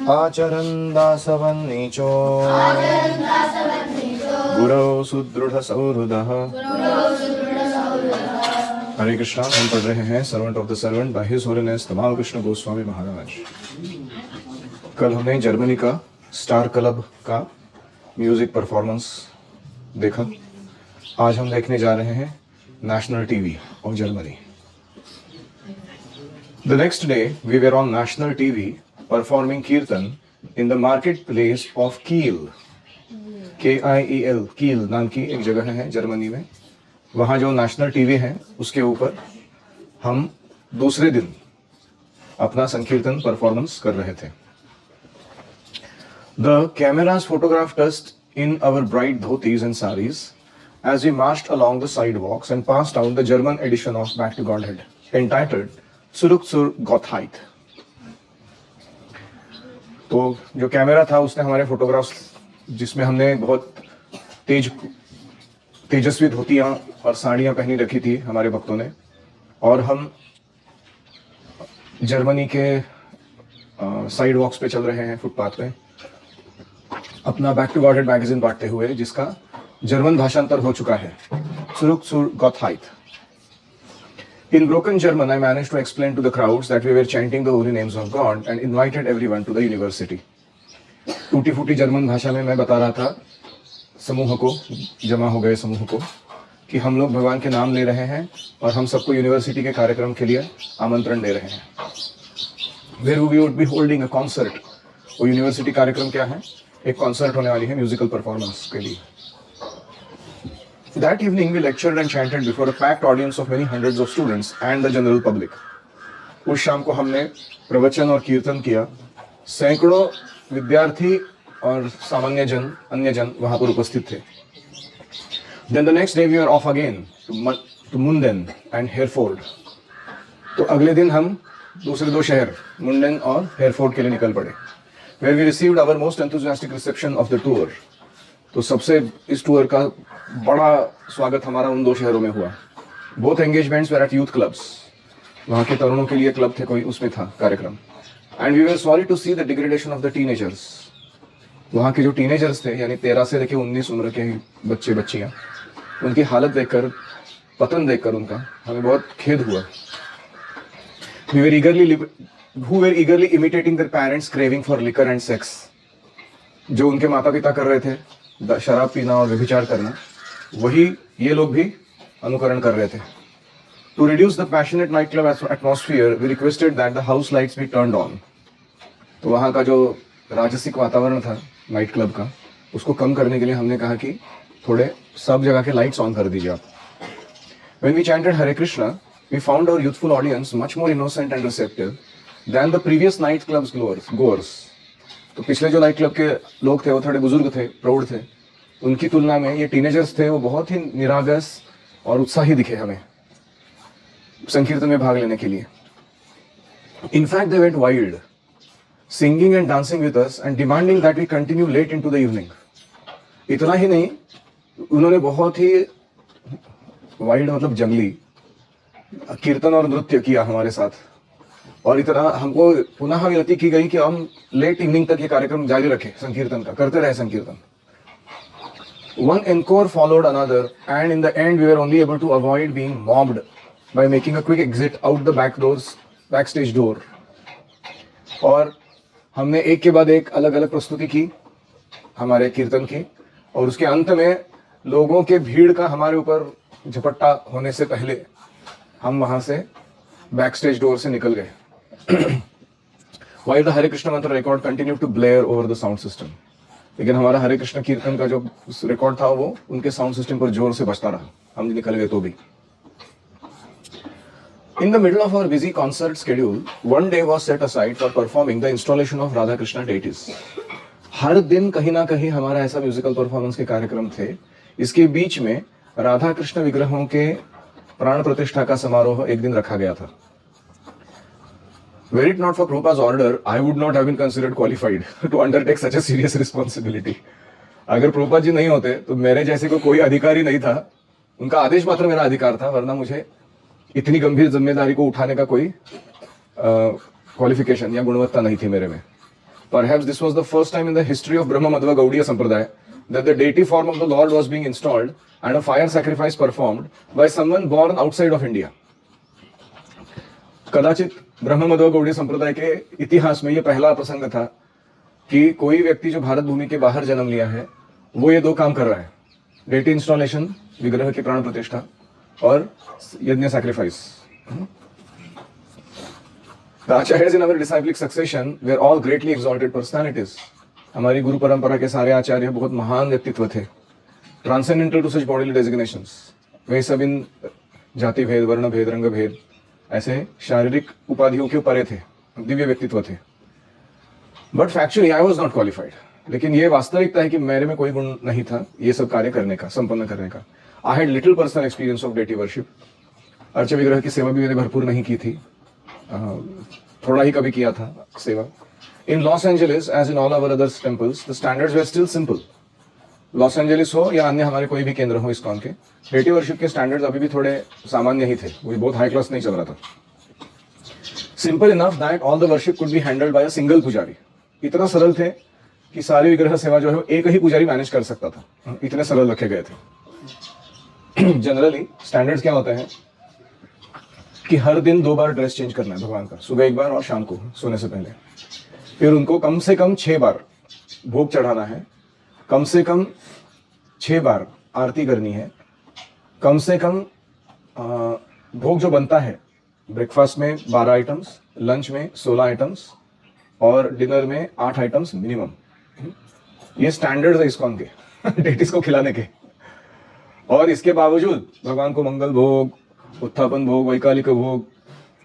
आचरन् दासवन्नीचो गुरौ सुदृढ़ सौहृदः। हरे कृष्णा। हम पढ़ रहे हैं servant of the servant by His Holiness Tamal Krishna Goswami Maharaj. कल हमने जर्मनी का स्टार क्लब का म्यूजिक परफॉर्मेंस देखा। आज हम देखने जा रहे हैं national TV of Germany. The next day we were on national TV performing kirtan in the marketplace of Kiel. Kiel, कील नाम की एक जगह है जर्मनी में। वहाँ जो नेशनल टीवी है उसके ऊपर हम दूसरे दिन अपना संकीर्तन परफॉर्मेंस कर रहे थे। The cameras photographed us in our bright dhotis and saris as we marched along the sidewalks and passed out the German edition of Back to Godhead, entitled Zurück zur Gottheit. तो जो camera था उसने हमारे photographs, जिसमें हमने बहुत तेजस्वी धोतियां और साड़ियां पहनी रखी थी हमारे भक्तों ने, और हम जर्मनी के साइड वॉक्स पे चल रहे हैं, फुटपाथ पे, अपना बैक टू गॉडहेड मैगजीन बांटते हुए, जिसका जर्मन भाषांतर हो चुका है, Zurück zur Gottheit. In broken German, I managed to explain to the crowds that we were chanting the holy names of God and invited everyone to the university. टूटी फूटी German भाषा में मैं बता रहा था समूह को, जमा हो गए समूह को, कि हम लोग भगवान के नाम ले रहे हैं और हम सबको यूनिवर्सिटी के कार्यक्रम के लिए आमंत्रण दे रहे हैं। Where we would be holding a concert. वो यूनिवर्सिटी कार्यक्रम क्या है? एक कॉन्सर्ट होने वाली है म्यूजिकल परफॉर्मेंस के लिए। That evening we lectured and chanted before a packed audience of many hundreds of students and the general public. उस शाम को हमने प्रवचन और कीर्तन किया। सैकड़ों विद्यार्थी और सामान्य जन, अन्य जन वहां पर उपस्थित थे। Then the next day we were off again to Munden and Herford. तो अगले दिन हम दूसरे दो शहर मुंडन और हेरफोर्ड के लिए निकल पड़े। Where we received our most enthusiastic reception of the tour. तो सबसे इस टूर का बड़ा स्वागत हमारा उन दो शहरों में हुआ। Both engagements were at youth clubs. वहाँ के तरुणों के लिए क्लब थे, कोई उसमें था कार्यक्रम। And we were sorry to see the degradation of the teenagers. वहाँ के जो टीनेजर्स थे, यानी 13 से लेकर 19 उम्र के बच्चे बच्चियाँ, उनकी हालत देखकर, पतन देखकर उनका हमें बहुत खेद हुआ। who were eagerly imitating their parents craving for liquor and sex. जो उनके माता पिता कर रहे थे, शराब पीना और व्यभिचार करना, वही ये लोग भी अनुकरण कर रहे थे। To reduce the passionate nightclub atmosphere, we requested that the house lights be turned on. तो वहाँ का जो राजसिक वातावरण था नाइट क्लब का, उसको कम करने के लिए हमने कहा कि थोड़े सब जगह के लाइट्स ऑन कर दीजिए आप। When we chanted Hare Krishna, we found our youthful audience much more innocent and receptive than the previous night clubs goers. तो पिछले जो नाइट क्लब के लोग थे वो थोड़े बुजुर्ग थे, प्रौढ़ थे, उनकी तुलना में ये टीनेजर्स थे, वो बहुत ही निरागस और उत्साही दिखे हमें संकीर्तन में भाग लेने के लिए। In fact, they went wild, singing and dancing with us and demanding that we continue late into the evening. इतना ही नहीं, उन्होंने बहुत ही वाइल्ड मतलब जंगली कीर्तन और नृत्य किया हमारे साथ, और इतना हमको पुनः विनती की गई कि हम लेट इवनिंग तक ये कार्यक्रम जारी रखें, संकीर्तन का करते रहे संकीर्तन। One encore followed another, and in the end we were only able to avoid being mobbed by making a quick exit out the backstage door. और हमने एक के बाद एक अलग अलग प्रस्तुति की हमारे कीर्तन की, और उसके अंत में लोगों के भीड़ का हमारे ऊपर झपट्टा होने से पहले हम वहां से बैकस्टेज डोर से निकल गए। While the Hare Krishna mantra record continued to blare over the sound system, लेकिन हमारा हरे कृष्ण कीर्तन का जो रिकॉर्ड था वो उनके साउंड सिस्टम पर जोर से बजता रहा, हम निकल गए तो भी। In the middle of our busy concert schedule, one day was set aside for performing the installation of Radha Krishna deities. हर दिन कहीं ना कहीं हमारा ऐसा म्यूजिकल परफॉर्मेंस के कार्यक्रम थे। इसके बीच में राधा कृष्ण विग्रहों के प्राण प्रतिष्ठा का समारोह एक दिन रखा गया था। Were it not for Prabhupada's order, I would not have been considered qualified to undertake such a serious responsibility. अगर प्रभुपाद जी नहीं होते तो मेरे जैसे को कोई अधिकारी नहीं था, उनका आदेश मात्र मेरा अधिकार था, वरना मुझे इतनी गंभीर जिम्मेदारी को उठाने का कोई क्वालिफिकेशन या गुणवत्ता नहीं थी मेरे में। Perhaps this was the first time in the history of Brahma Madhva Gaudiya Sampradaya that the deity form of the Lord was being installed and a fire sacrifice performed by someone born outside of India. कदाचित ब्रह्म मध्व गौड़ीय संप्रदाय के इतिहास में यह पहला प्रसंग था कि कोई व्यक्ति जो भारत भूमि के बाहर जन्म लिया है वो ये दो काम कर रहा है, डेटी इंस्टॉलेशन, विग्रह की प्राण प्रतिष्ठा, और यज्ञ sacrifice. The acharyas in our disciplic succession were all greatly exalted personalities. हमारी गुरु परंपरा के सारे आचार्य बहुत महान व्यक्तित्व थे, transcendental to such bodily designations. वे सब इन जाति भेद, वर्ण भेद, रंग भेद, ऐसे शारीरिक उपाधियों के परे थे, दिव्य व्यक्तित्व थे. But factually I was not qualified. लेकिन ये वास्तविकता है कि मेरे में कोई गुण नहीं था ये सब कार्य करने का, संपन्न करने का. I had little personal experience of deity worship. Urge विग्रह की सेवा भी मैंने भरपूर नहीं की थी, थोड़ा ही कभी किया था सेवा. In Los Angeles as in all our others temples the standards were still simple. Los Angeles हो या अन्य हमारे कोई भी केंद्र हो इस्कॉन के, डेटी वर्शिप के स्टैंडर्ड्स अभी भी थोड़े सामान्य ही थे, वो बहुत हाई क्लास नहीं चल रहा था. Simple enough that all the worship could be handled by a single पुजारी. इतना सरल थे कि सारी विग्रह सेवा जो है एक ही पुजारी मैनेज कर सकता था, इतने सरल रखे गए थे. जनरली स्टैंडर्ड्स क्या होते हैं कि हर दिन 2 बार ड्रेस चेंज करना है भगवान का, सुबह 1 बार और शाम को सोने से पहले. फिर उनको कम से कम 6 बार भोग चढ़ाना है, कम से कम 6 बार आरती करनी है, कम से कम भोग जो बनता है ब्रेकफास्ट में 12 आइटम्स, लंच में 16 आइटम्स और डिनर में 8 आइटम्स मिनिमम. ये स्टैंडर्ड्स है इस्कॉन के डेटीज को खिलाने के. और इसके बावजूद भगवान को मंगल भोग, उत्थापन भोग, वैकालिक भोग,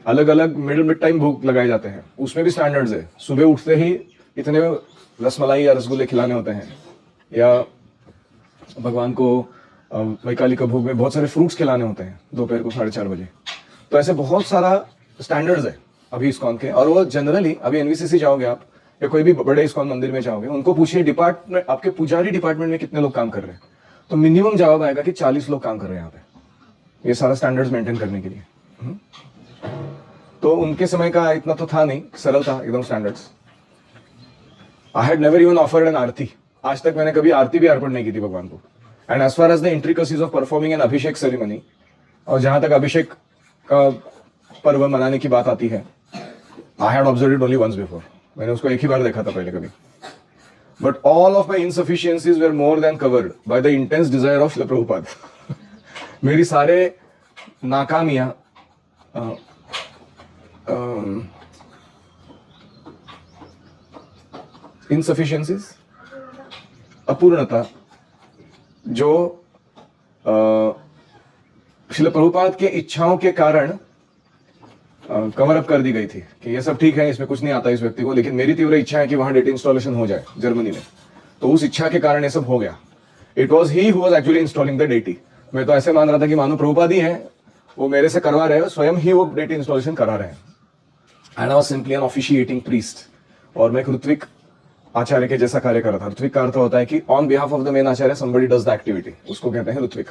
अलग अलग मिड टाइम भोग लगाए जाते हैं. उसमें भी स्टैंडर्ड्स है. सुबह उठते ही इतने रसमलाई या रसगुल्ले खिलाने होते हैं, या भगवान को वैकालिक भोग में बहुत सारे फ्रूट्स खिलाने होते हैं दोपहर को 4:30 बजे. तो ऐसे बहुत सारा स्टैंडर्ड्स है अभी इस्कॉन के. और वो जनरली अभी एनवीसीसी जाओगे आप या कोई भी बड़े इस्कॉन मंदिर में जाओगे, उनको पूछिए डिपार्टमेंट, आपके पुजारी डिपार्टमेंट में कितने लोग काम कर रहे हैं, तो मिनिमम जवाब आएगा कि 40 लोग काम कर रहे हैं यहाँ पे, ये सारा स्टैंडर्ड्स मेंटेन करने के लिए. तो उनके समय का इतना तो था नहीं, सरल था एकदम standards. I had never even offered an arati. आज तक मैंने कभी आरती भी अर्पण नहीं की थी भगवान को. And as far as the intricacies of performing an abhishek ceremony, और जहां तक अभिषेक का पर्व मनाने की बात आती है, I had observed it only once before. मैंने उसको एक ही बार देखा था पहले कभी. But all of my insufficiencies were more than covered by the intense desire of Srila Prabhupada. मेरी सारे नाकामियां, इनसफिशियंसीज, अपूर्णता, जो शिला प्रभुपाद के इच्छाओं के कारण कवर अप कर दी गई थी कि ये सब ठीक है, इसमें कुछ नहीं आता इस व्यक्ति को, लेकिन मेरी तीव्र इच्छा है कि वहां डेटी इंस्टॉलेशन हो जाए जर्मनी में. तो उस इच्छा के कारण ये सब हो गया. It was he who was actually installing the deity. मैं तो ऐसे मान रहा था कि मानो प्रभुपाद ही है, वो मेरे से करवा रहे हैं, स्वयं ही वो डेटी इंस्टॉलेशन करा रहे हैं. And I was simply an officiating priest. और मैं ऋत्विक आचार्य के जैसा कार्य कर रहा था. ऋत्विक का अर्थ होता है कि on behalf of the main Acharya somebody does the activity, उसको कहते हैं Ritwik.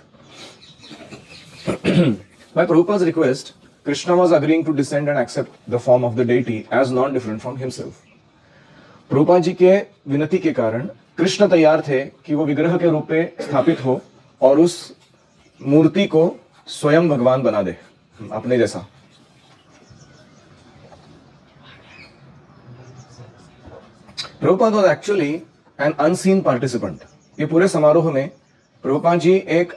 By Prabhupada's request, Krishna was agreeing to descend and accept the form of the deity as non-different from himself. Prabhupada ji के विनती के कारण कृष्ण तैयार थे कि वो विग्रह के रूप में स्थापित हो और उस मूर्ति को स्वयं भगवान बना दे अपने जैसा. Prabhupada was actually an unseen participant. ये पूरे समारोह में प्रभुपाद जी एक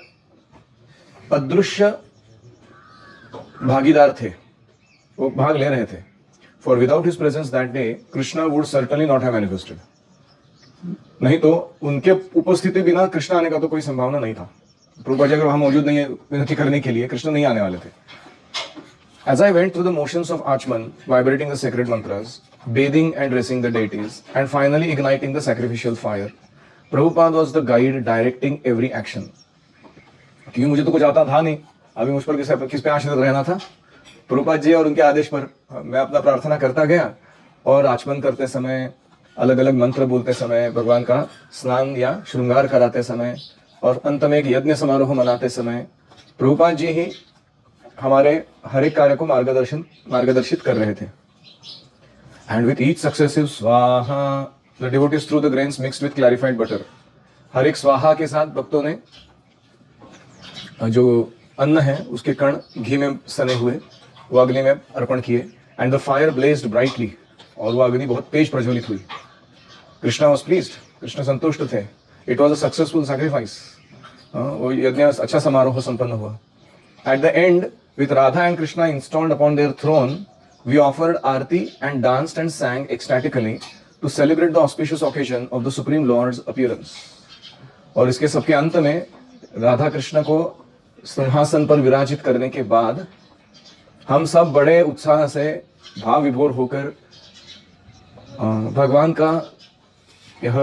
अदृश्य भागीदार थे, वो भाग ले रहे थे. For without his presence that day, Krishna would certainly not have manifested. नहीं तो उनके उपस्थिति बिना कृष्ण आने का तो कोई संभावना नहीं था. प्रभुपाद जी अगर वहां मौजूद नहीं है विनती करने के लिए, कृष्ण नहीं आने वाले थे. As I went through the motions of Achman, vibrating the sacred mantras, bathing and dressing the deities, and finally igniting the sacrificial fire, Prabhupada was the guide directing every action. क्योंकि मुझे तो कुछ आता था नहीं, अभी मुझ पर किस पे आश्रित रहना था, प्रभुपाद जी और उनके आदेश पर मैं अपना प्रार्थना करता गया. और आचमन करते समय, अलग अलग मंत्र बोलते समय, भगवान का स्नान या श्रृंगार कराते समय, और अंत में एक यज्ञ समारोह मनाते समय प्रभुपाद जी ही हमारे हर एक कार्य को मार्गदर्शित कर रहे थे. And with each successive स्वाहा, the devotees threw the grains mixed with clarified butter. हर एक स्वाहा के साथ भक्तों ने जो अन्न है उसके कण घी में सने हुए वो अग्नि में अर्पण किए. And the fire blazed brightly. और वो अग्नि बहुत तेज प्रज्वलित हुई. Krishna was pleased. कृष्ण संतुष्ट थे. It was a successful sacrifice. वो यज्ञ अच्छा समारोह संपन्न हुआ. At the end, with Radha and Krishna installed upon their throne, we offered arti and danced and sang ecstatically to celebrate the auspicious occasion of the Supreme Lord's appearance. और इसके सबके अंत में राधा कृष्ण को सिंहासन पर विराजित करने के बाद हम सब बड़े उत्साह से भाव विभोर होकर भगवान का यह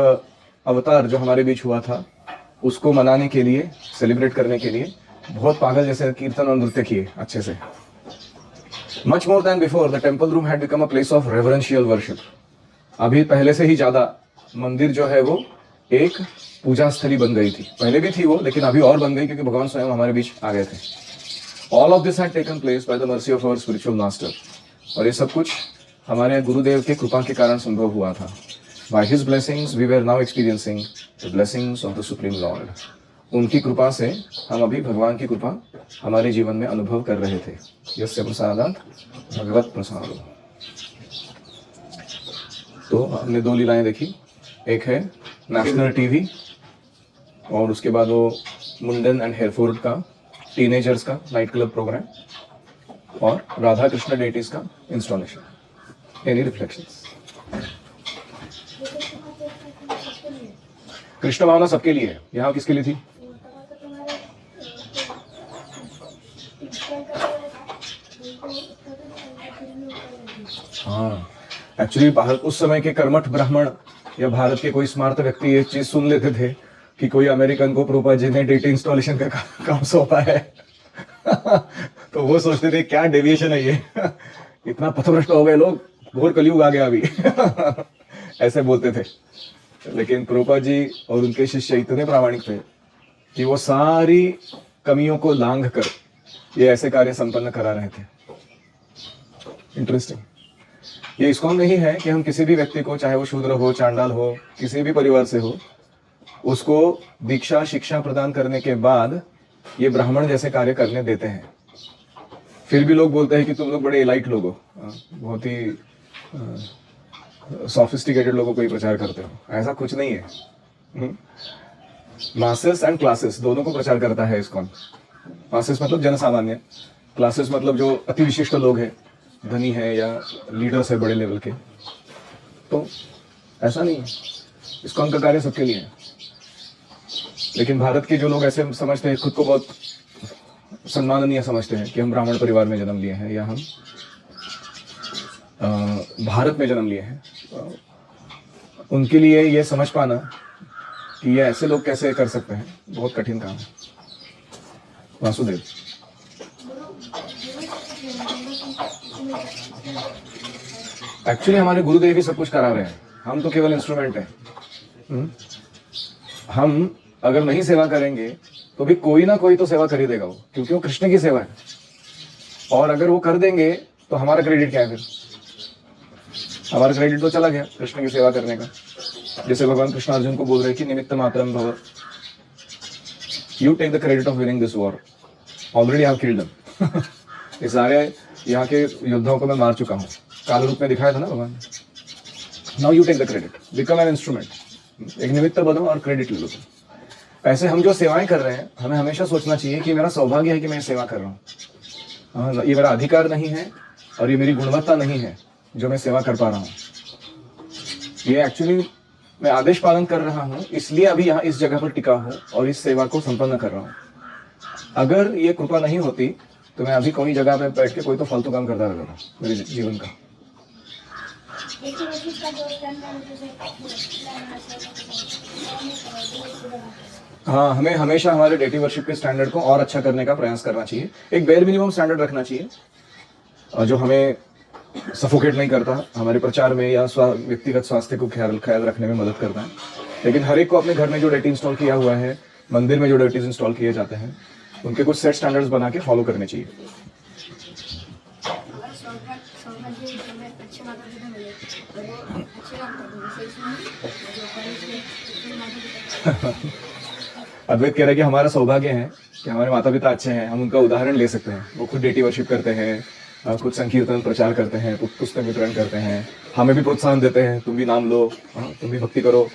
अवतार जो हमारे बीच हुआ था उसको मनाने के लिए, सेलिब्रेट करने के लिए बहुत पागल जैसे कीर्तन और नृत्य किए अच्छे से. Much more than before, the temple room had become a place of reverential worship. अभी पहले से ही ज्यादा मंदिर जो है वो एक पूजा स्थली बन गई थी. पहले भी थी वो, लेकिन अभी और बन गई क्योंकि भगवान स्वयं हमारे बीच आ गए थे. All of this had taken place by the mercy of our spiritual master. और ये सब कुछ हमारे गुरुदेव के कृपा के कारण संभव हुआ था. By his blessings, we were now experiencing the blessings of the Supreme Lord. उनकी कृपा से हम अभी भगवान की कृपा हमारे जीवन में अनुभव कर रहे थे. यस्य प्रसादात् भगवत प्रसादो. तो हमने दो लीलाएं देखी. एक है नेशनल टीवी और उसके बाद वो मुंडन एंड हेयरफोर्ड का टीनेजर्स का नाइट क्लब प्रोग्राम और राधा कृष्ण डेटीज का इंस्टॉलेशन. Any reflections? कृष्ण भावना सबके लिए है. यहाँ किसके लिए थी? हाँ, एक्चुअली भारत उस समय के कर्मठ ब्राह्मण या भारत के कोई स्मार्ट व्यक्ति ये चीज सुन लेते थे कि कोई अमेरिकन को प्रभुपाद जी ने डेटा इंस्टॉलेशन का काम सौंपा है तो वो सोचते थे क्या डेविएशन है ये इतना पथभ्रष्ट हो गए लोग, घोर कलयुग आ गया अभी ऐसे बोलते थे. लेकिन प्रभुपाद जी और उनके शिष्य इतने प्रामाणिक थे कि वो सारी कमियों को लांघ कर ये ऐसे कार्य संपन्न करा रहे थे. इंटरेस्टिंग. ये इस्कॉन नहीं है कि हम किसी भी व्यक्ति को, चाहे वो शूद्र हो, चांडाल हो, किसी भी परिवार से हो, उसको दीक्षा शिक्षा प्रदान करने के बाद ये ब्राह्मण जैसे कार्य करने देते हैं. फिर भी लोग बोलते हैं कि तुम लोग बड़े एलाइट लोग हो, बहुत ही सोफिस्टिकेटेड लोगों को ही प्रचार करते हो. ऐसा कुछ नहीं है. मासेस एंड क्लासेस दोनों को प्रचार करता है इस्कॉन. मासेस मतलब जनसामान्य, क्लासेस मतलब जो अति विशिष्ट लोग हैं, धनी है या लीडर्स है बड़े लेवल के. तो ऐसा नहीं है, इस्कॉन का कार्य सबके लिए है. लेकिन भारत के जो लोग ऐसे समझते हैं, खुद को बहुत सम्माननीय समझते हैं कि हम ब्राह्मण परिवार में जन्म लिए हैं या हम भारत में जन्म लिए हैं, उनके लिए ये समझ पाना कि ये ऐसे लोग कैसे कर सकते हैं बहुत कठिन काम है. वासुदेव. एक्चुअली हमारे गुरुदेव ही सब कुछ करा रहे हैं, हम तो केवल इंस्ट्रूमेंट हैं. हम अगर नहीं सेवा करेंगे तो भी कोई ना कोई तो सेवा कर ही देगा वो, क्योंकि वो कृष्ण की सेवा है. और अगर वो कर देंगे तो हमारा क्रेडिट क्या है? फिर हमारा क्रेडिट तो चला गया कृष्ण की सेवा करने का. जैसे भगवान कृष्ण अर्जुन को बोल रहे कि निमित्त मात्रम भव, you take the credit of winning this war, already I have killed them. ये सारे यहाँ के योद्धाओं को मैं मार चुका हूँ, काल रूप में दिखाया था ना भगवान. Now you take the credit, become an instrument. एक निमित्त बनो और क्रेडिट ले लो. ऐसे हम जो सेवाएं कर रहे हैं, हमें हमेशा सोचना चाहिए कि मेरा सौभाग्य है कि मैं सेवा कर रहा हूँ. ये मेरा अधिकार नहीं है और ये मेरी गुणवत्ता नहीं है जो मैं सेवा कर पा रहा हूँ. ये एक्चुअली मैं आदेश पालन कर रहा हूँ, इसलिए अभी यहाँ इस जगह पर टिका हूँ और इस सेवा को संपन्न कर रहा हूँ. अगर ये कृपा नहीं होती तो मैं अभी कोई जगह पे बैठ के कोई तो फालतू काम करता रहता था मेरे जीवन का. हाँ, हमें हमेशा हमारे डेटी वर्शिप के स्टैंडर्ड को और अच्छा करने का प्रयास करना चाहिए. एक बेयर मिनिमम स्टैंडर्ड रखना चाहिए जो हमें सफोकेट नहीं करता, हमारे प्रचार में या व्यक्तिगत स्वास्थ्य को ख्याल रखने में मदद करता है. लेकिन हर एक को अपने घर में जो डेटी इंस्टॉल किया हुआ है, मंदिर में जो डेटीज इंस्टॉल किए जाते हैं, उनके कुछ सेट स्टैंडर्ड्स बना के फॉलो करने चाहिए. अद्वैत कह रहे हैं कि हमारा सौभाग्य है कि हमारे माता पिता अच्छे हैं, हम उनका उदाहरण ले सकते हैं। वो खुद डेटी वर्शिप करते हैं, खुद संकीर्तन प्रचार करते हैं, पुस्तक वितरण करते हैं, हमें भी प्रोत्साहन देते हैं, तुम भी नाम लो, तुम भी भक्ति करो।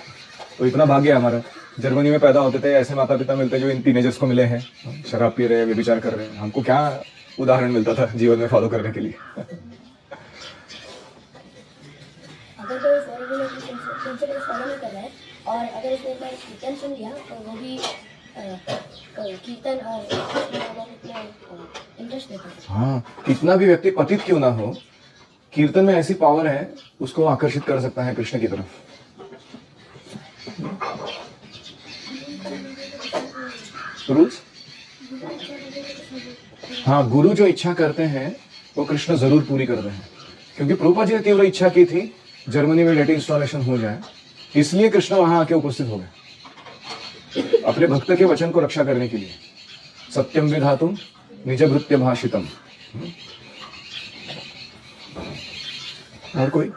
तो इतना भाग्य है हमारा। जर्मनी में पैदा होते थे ऐसे माता पिता मिलते जो इन टीनेजर्स को मिले हैं, शराब पी रहे हैं, व्यभिचार कर रहे हैं। हमको क्या उदाहरण मिलता था जीवन में फॉलो करने के लिए। अगर कोई फॉलो प्रिंसिपल फॉलो नहीं कर रहा है और अगर उसने एक बार कीर्तन सुन लिया तो वो भी कीर्तन और इंटरेस्ट देता है। हाँ, कितना भी व्यक्ति पतित क्यों ना हो, कीर्तन में ऐसी पावर है, उसको आकर्षित कर सकता है कृष्ण की तरफ। रूल्स, हाँ, गुरु जो इच्छा करते हैं वो कृष्ण जरूर पूरी करते हैं। क्योंकि प्रभुपाद जी ने तीव्र इच्छा की थी जर्मनी में डेटा इंस्टॉलेशन हो जाए, इसलिए कृष्ण वहां आके उपस्थित हो गए अपने भक्त के वचन को रक्षा करने के लिए। सत्यम विधातुम निज भृत्य भाषितम। और कोई?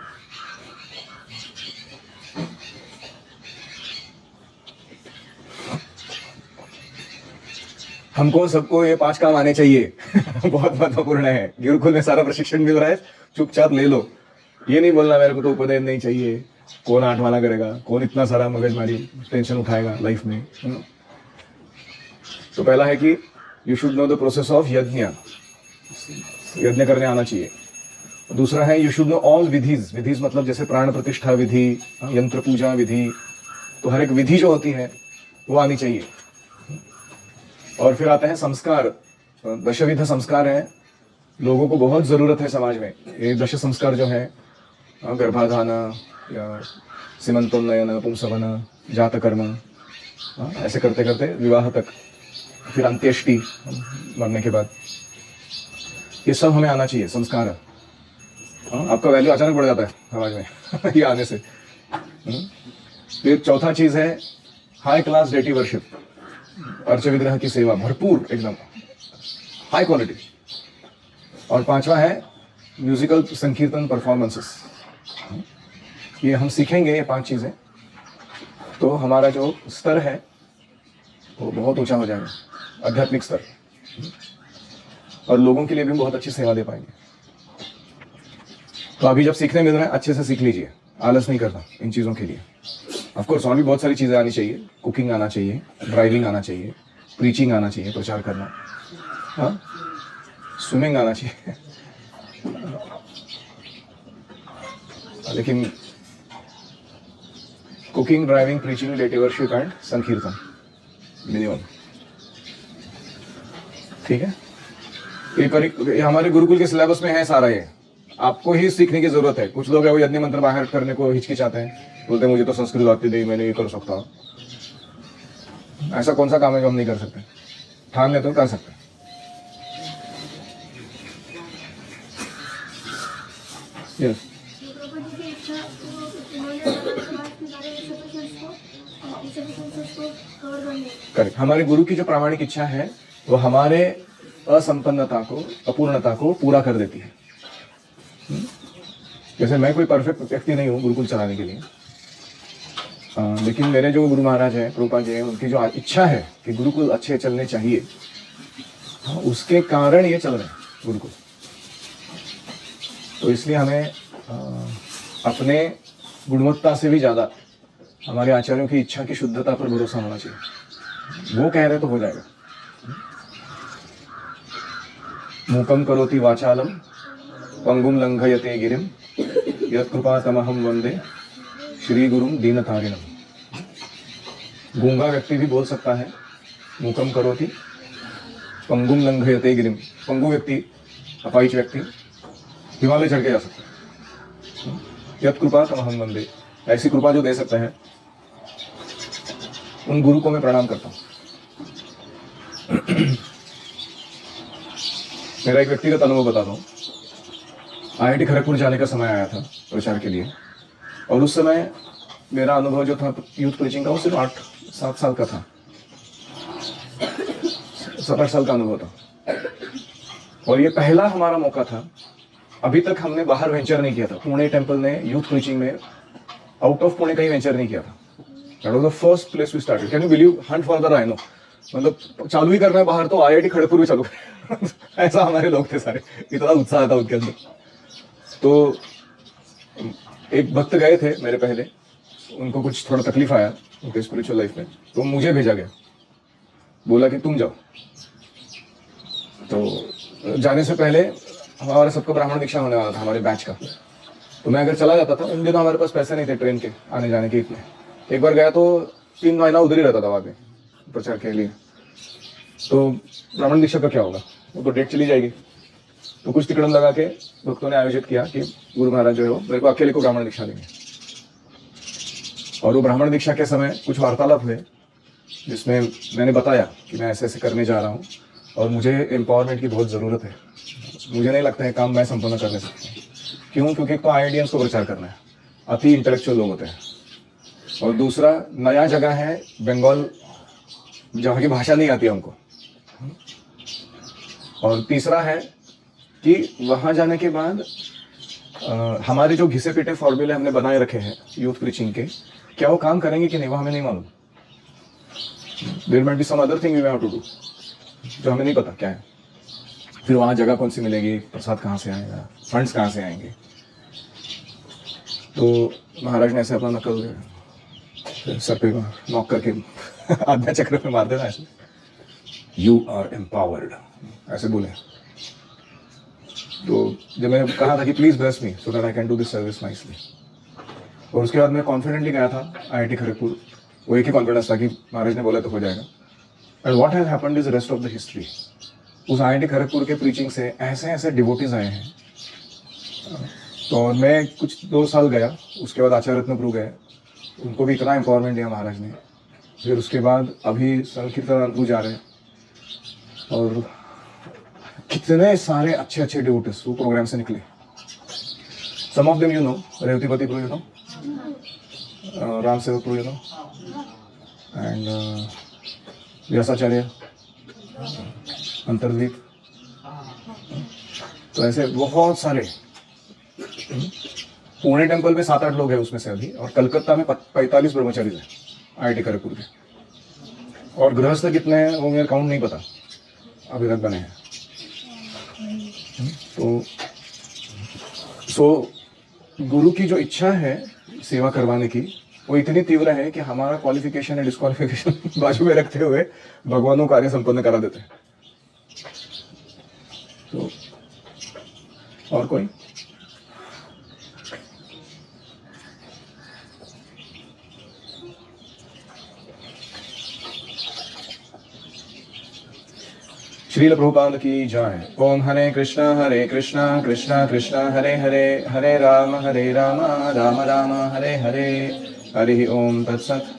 हमको सबको ये 5 काम आने चाहिए। बहुत महत्वपूर्ण है। गुरुकुल में सारा प्रशिक्षण मिल रहा है, चुपचाप ले लो। ये नहीं बोलना मेरे को तो उपदेश नहीं चाहिए, कौन 8 वाला करेगा, कौन इतना सारा मगजमारी टेंशन उठाएगा लाइफ में। तो पहला है कि you should know the process of यज्ञ, यज्ञ करने आना चाहिए। दूसरा है यू शुड नो ऑल विधिज। विधिज मतलब जैसे प्राण प्रतिष्ठा विधि, यंत्र पूजा विधि, तो हर एक विधि जो होती है वो आनी चाहिए। और फिर आते हैं संस्कार। 10 संस्कार हैं, लोगों को बहुत जरूरत है समाज में। ये 10 संस्कार जो है, गर्भाधान या सीमंतोन्नयन, पुंसवन, जात कर्म, ऐसे करते करते विवाह तक, फिर अंत्येष्टि मरने के बाद, ये सब हमें आना चाहिए संस्कार। आपका वैल्यू अचानक बढ़ जाता है समाज में ये आने से। फिर चौथा चीज है high class deity worship, urge विग्रह की सेवा भरपूर, एकदम हाई क्वालिटी। और 5वां है म्यूजिकल संकीर्तन परफॉर्मेंसेस। ये हम सीखेंगे, ये 5 चीजें, तो हमारा जो स्तर है वो बहुत ऊंचा हो जाएगा, आध्यात्मिक स्तर, और लोगों के लिए भी बहुत अच्छी सेवा दे पाएंगे। तो अभी जब सीखने मिल रहा है, अच्छे से सीख लीजिए, आलस नहीं करना इन चीज़ों के लिए। ऑफ कोर्स और भी बहुत सारी चीज़ें आनी चाहिए, कुकिंग आना चाहिए, ड्राइविंग आना चाहिए, प्रीचिंग आना चाहिए, प्रचार करना, हाँ, स्विमिंग आना चाहिए। लेकिन cooking, driving, preaching, deity worship and संकीर्तन मिनिमम, ठीक है। ये हमारे गुरुकुल के सिलेबस में है सारा। ये आपको ही सीखने की जरूरत है। कुछ लोग है वो यज्ञ मंत्र बाहर करने को हिचकिचाते हैं, बोलते हैं मुझे तो संस्कृत आती नहीं, मैंने ये कर सकता हूँ। ऐसा कौन सा काम है जो हम नहीं कर सकते? ठान लेते हो कर सकते हैं। Yes, correct. हमारे गुरु की जो प्रामाणिक इच्छा है वो हमारे असंपन्नता को, अपूर्णता को पूरा कर देती है। जैसे मैं कोई परफेक्ट व्यक्ति नहीं हूँ गुरुकुल चलाने के लिए, लेकिन मेरे जो गुरु महाराज हैं, प्रभुपाद जी हैं, उनकी जो इच्छा है कि गुरुकुल अच्छे चलने चाहिए, उसके कारण ये चल रहे हैं गुरुकुल। तो इसलिए हमें अपने गुणवत्ता से भी ज़्यादा हमारे आचार्यों की इच्छा की शुद्धता पर भरोसा होना चाहिए। वो कह रहे तो हो जाएगा। मूकम करोति वाचालम पंगुम लंघयते गिरिम यत्कृपातमहं वंदे श्री गुरुम दीनतारिणम। गूंगा व्यक्ति भी बोल सकता है मूकम करोति पंगुम लंघयते गिरिम। पंगु व्यक्ति, अपाहिज व्यक्ति हिमालय चढ़ के जा सकता है। यत्कृपातमहं वंदे, ऐसी कृपा जो दे सकते हैं उन गुरु को मैं प्रणाम करता हूँ। मेरा एक व्यक्तिगत अनुभव बताता हूँ। IIT खड़गपुर जाने का समय आया था प्रचार के लिए, और उस समय मेरा अनुभव जो था यूथ प्रीचिंग का वो सिर्फ 8-7 साल का था, 7-8 साल का अनुभव था। और ये पहला हमारा मौका था अभी तक हमने बाहर वेंचर नहीं किया था। पुणे टेम्पल ने यूथ प्रीचिंग में आउट ऑफ पुणे कहीं वेंचर नहीं किया था। That was the first place we started. Can you believe, hunt for the rhino. मतलब चालू ही करना है बाहर तो आईआईटी खड़गपुर भी चालू करें। ऐसा हमारे लोग थे सारे, इतना उत्साह था उनके अंदर। तो एक भक्त गए थे मेरे पहले, उनको कुछ थोड़ा तकलीफ आया उनके स्पिरिचुअल लाइफ में, तो मुझे भेजा गया, बोला कि तुम जाओ। तो जाने से पहले हमारे सबका ब्राह्मण दीक्षा होने वाला था हमारे बैच का। तो मैं अगर चला जाता था, उन दिनों हमारे पास पैसे नहीं थे ट्रेन के आने जाने के इतने। एक बार गया तो 3 महीना उधर ही रहता था वहाँ पे प्रचार के लिए। तो ब्राह्मण दीक्षा का क्या होगा, वो तो डेट चली जाएगी। तो कुछ तिकड़म लगा के भक्तों ने आयोजित किया कि गुरु महाराज जो है वो मेरे को अकेले को ब्राह्मण दीक्षा देंगे। और वो ब्राह्मण दीक्षा के समय कुछ वार्तालाप हुए, जिसमें मैंने बताया कि मैं ऐसे ऐसे करने जा रहा हूँ और मुझे एम्पावरमेंट की बहुत ज़रूरत है। मुझे नहीं लगता है काम मैं संपन्न कर सकता हूँ। क्यों? क्योंकि एक तो आईआईडियंस को प्रचार करना है, अति इंटेलेक्चुअल लोग होते हैं, और दूसरा नया जगह है बंगाल, जहाँ की भाषा नहीं आती हमको, और तीसरा है कि वहाँ जाने के बाद हमारे जो घिसे पिटे फॉर्मूले हमने बनाए रखे हैं यूथ प्रीचिंग के, क्या वो काम करेंगे कि नहीं वो हमें नहीं मालूम। There might be some other thing we have to do जो हमें नहीं पता क्या है। फिर वहाँ जगह कौन सी मिलेगी, प्रसाद कहाँ से आएगा, फंड्स कहाँ से आएंगे। तो महाराज ने ऐसे अपना नकल सर पे नॉक करके आध्या चक्र पे मार देना ऐसे, यू आर एम्पावर्ड, ऐसे बोले। तो जब मैं कहा था कि please bless me so that I can do this service nicely, और उसके बाद मैं कॉन्फिडेंटली गया था आईआईटी खड़गपुर। वो एक ही कॉन्फिडेंस था कि महाराज ने बोला तो हो जाएगा। And what has happened is rest of the history. उस आईआईटी खड़गपुर के प्रीचिंग से ऐसे ऐसे डिवोटीज आए हैं। तो मैं कुछ 2 साल गया, उसके बाद आचार्य रत्न प्रभु गए, उनको भी इतना एम्पावरमेंट दिया महाराज ने। फिर उसके बाद अभी संकीर्तन जा रहे हैं, और कितने सारे अच्छे अच्छे डिवोटीज वो प्रोग्राम से निकले। Some of them you know, Revatipati Prabhu you know, Ram Sevak Prabhu you know, and Vyasacharya, Antardvip. तो ऐसे बहुत सारे। पुणे टेम्पल में 7-8 लोग हैं उसमें से अभी, और कलकत्ता में 45 ब्रह्मचारी हैं आईआईटी खड़गपुर के। और गृहस्थ कितने हैं वो मेरा काउंट नहीं पता अभी तक बने हैं। तो गुरु की जो इच्छा है सेवा करवाने की, वो इतनी तीव्र है कि हमारा क्वालिफिकेशन या डिस्क्वालिफिकेशन बाजू में रखते हुए भगवान को कार्य संपन्न करा देते हैं। तो और कोई? श्रील प्रभुपाद की जय। ओम हरे कृष्णा कृष्णा कृष्णा हरे हरे, हरे राम राम राम हरे हरे। हरि ओम तत्सत।